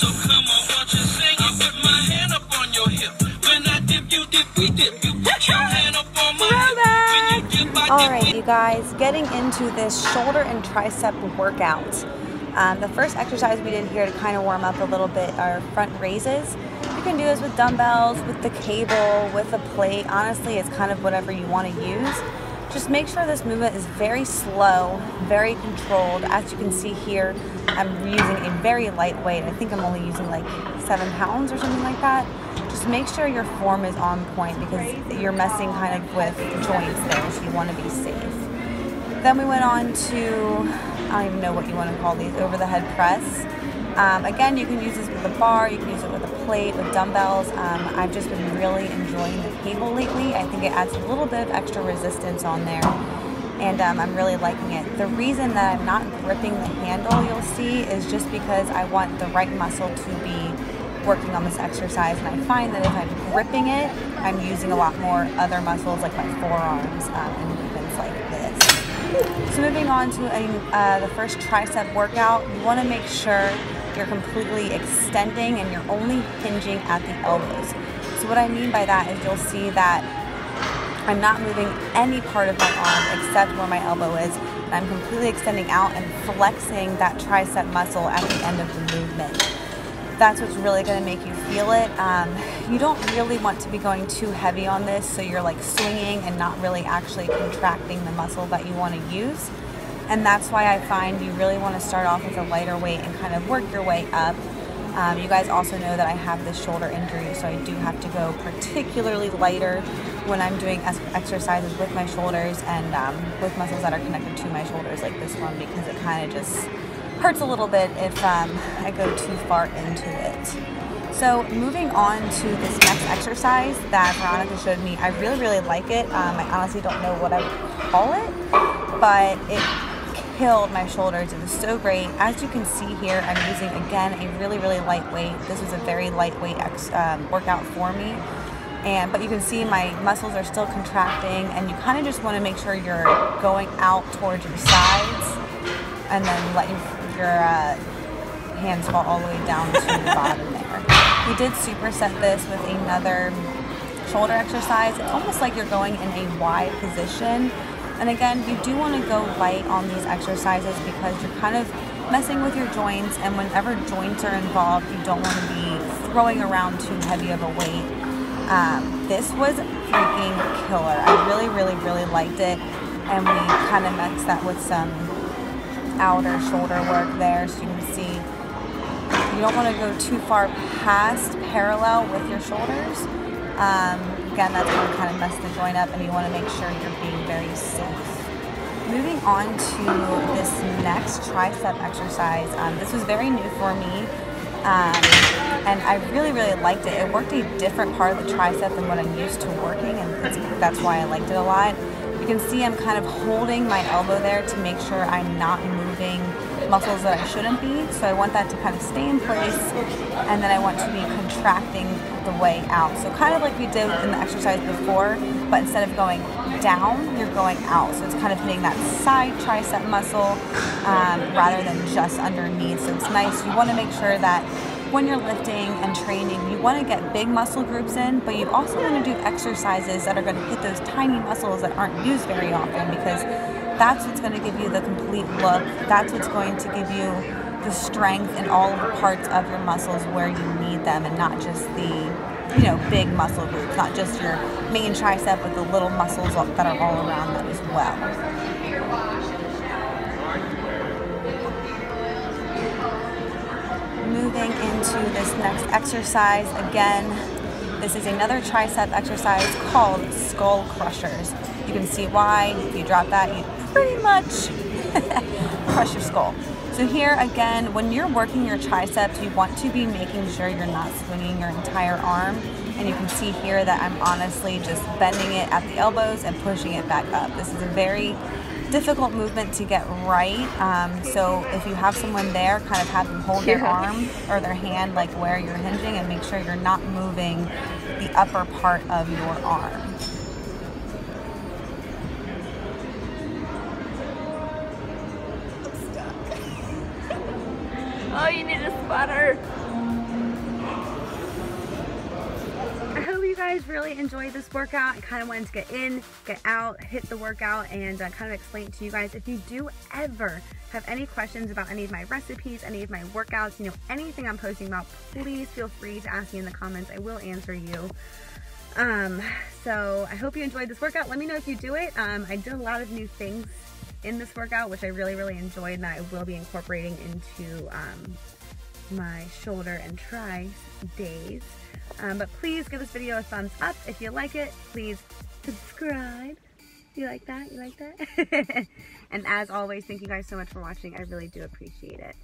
So come on, watch and sing it. Put my hand up on your hip. When I dip, you dip, we dip. You put your hand up on my hip. When you dip, I dip. Alright, you guys, getting into this shoulder and tricep workout. The first exercise we did here to kind of warm up a little bit are front raises. You can do this with dumbbells, with the cable, with a plate. Honestly, it's kind of whatever you want to use. Just make sure this movement is very slow, very controlled. As you can see here, I'm using a very light weight. I think I'm only using like 7 pounds or something like that. Just make sure your form is on point because you're messing kind of with joints there, so you want to be safe. Then we went on to, I don't even know what you want to call these, over the head press. Again, you can use this with a bar, you can use it with a plate, with dumbbells. I've just been really enjoying the cable lately. I think it adds a little bit of extra resistance on there, and I'm really liking it. The reason that I'm not gripping the handle, you'll see, is just because I want the right muscle to be working on this exercise, and I find that if I'm gripping it, I'm using a lot more other muscles like my forearms and movements like this. So moving on to the first tricep workout, you want to make sure you're completely extending and you're only hinging at the elbows. So what I mean by that is you'll see that I'm not moving any part of my arm except where my elbow is, and I'm completely extending out and flexing that tricep muscle at the end of the movement. That's what's really going to make you feel it. You don't really want to be going too heavy on this, so you're like swinging and not really actually contracting the muscle that you want to use. And that's why I find you really want to start off with a lighter weight and kind of work your way up. You guys also know that I have this shoulder injury, so I do have to go particularly lighter when I'm doing exercises with my shoulders and with muscles that are connected to my shoulders like this one, because it kind of just hurts a little bit if I go too far into it. So moving on to this next exercise that Veronica showed me, I really like it. I honestly don't know what I would call it, but it killed my shoulders. It was so great. As you can see here, I'm using again a really light weight. This was a very lightweight workout for me, but you can see my muscles are still contracting, and you kind of just want to make sure you're going out towards your sides and then let your hands fall all the way down to the bottom there. We did superset this with another shoulder exercise. It's almost like you're going in a wide position. And again, you do want to go light on these exercises because you're kind of messing with your joints, and whenever joints are involved, you don't want to be throwing around too heavy of a weight. This was freaking killer. I really liked it, and we kind of mixed that with some outer shoulder work there, so you can see you don't want to go too far past parallel with your shoulders. Again, that's going to kind of mess the joint up, and you want to make sure you're being very safe. Moving on to this next tricep exercise, this was very new for me, and I really liked it. It worked a different part of the tricep than what I'm used to working, and that's why I liked it a lot. You can see I'm kind of holding my elbow there to make sure I'm not moving muscles that I shouldn't be. So I want that to kind of stay in place, and then I want to be contracting the way out. So kind of like we did in the exercise before, but instead of going down, you're going out. So it's kind of hitting that side tricep muscle rather than just underneath. So it's nice. You want to make sure that when you're lifting and training, you want to get big muscle groups in, but you also want to do exercises that are going to hit those tiny muscles that aren't used very often, because that's what's going to give you the complete look. That's what's going to give you the strength in all of the parts of your muscles where you need them, and not just the big muscle groups, not just your main tricep, but the little muscles that are all around that as well. Moving into this next exercise, again, this is another tricep exercise called skull crushers. You can see why. If you drop that, you pretty much crush your skull. So here again, when you're working your triceps, you want to be making sure you're not swinging your entire arm. And you can see here that I'm honestly just bending it at the elbows and pushing it back up. This is a very difficult movement to get right. So if you have someone there, kind of have them hold their arm or their hand like where you're hinging, and make sure you're not moving the upper part of your arm. Oh, you need a spotter. guys really enjoyed this workout, I kind of wanted to get in, get out, hit the workout, and kind of explain it to you guys. If you do ever have any questions about any of my recipes, any of my workouts, you know, anything I'm posting about, please feel free to ask me in the comments. I will answer you. So I hope you enjoyed this workout. Let me know if you do it. I did a lot of new things in this workout, which I really enjoyed, and that I will be incorporating into my shoulder and tri days. But please give this video a thumbs up if you like it. Please subscribe. You like that? You like that? And as always, thank you guys so much for watching. I really do appreciate it.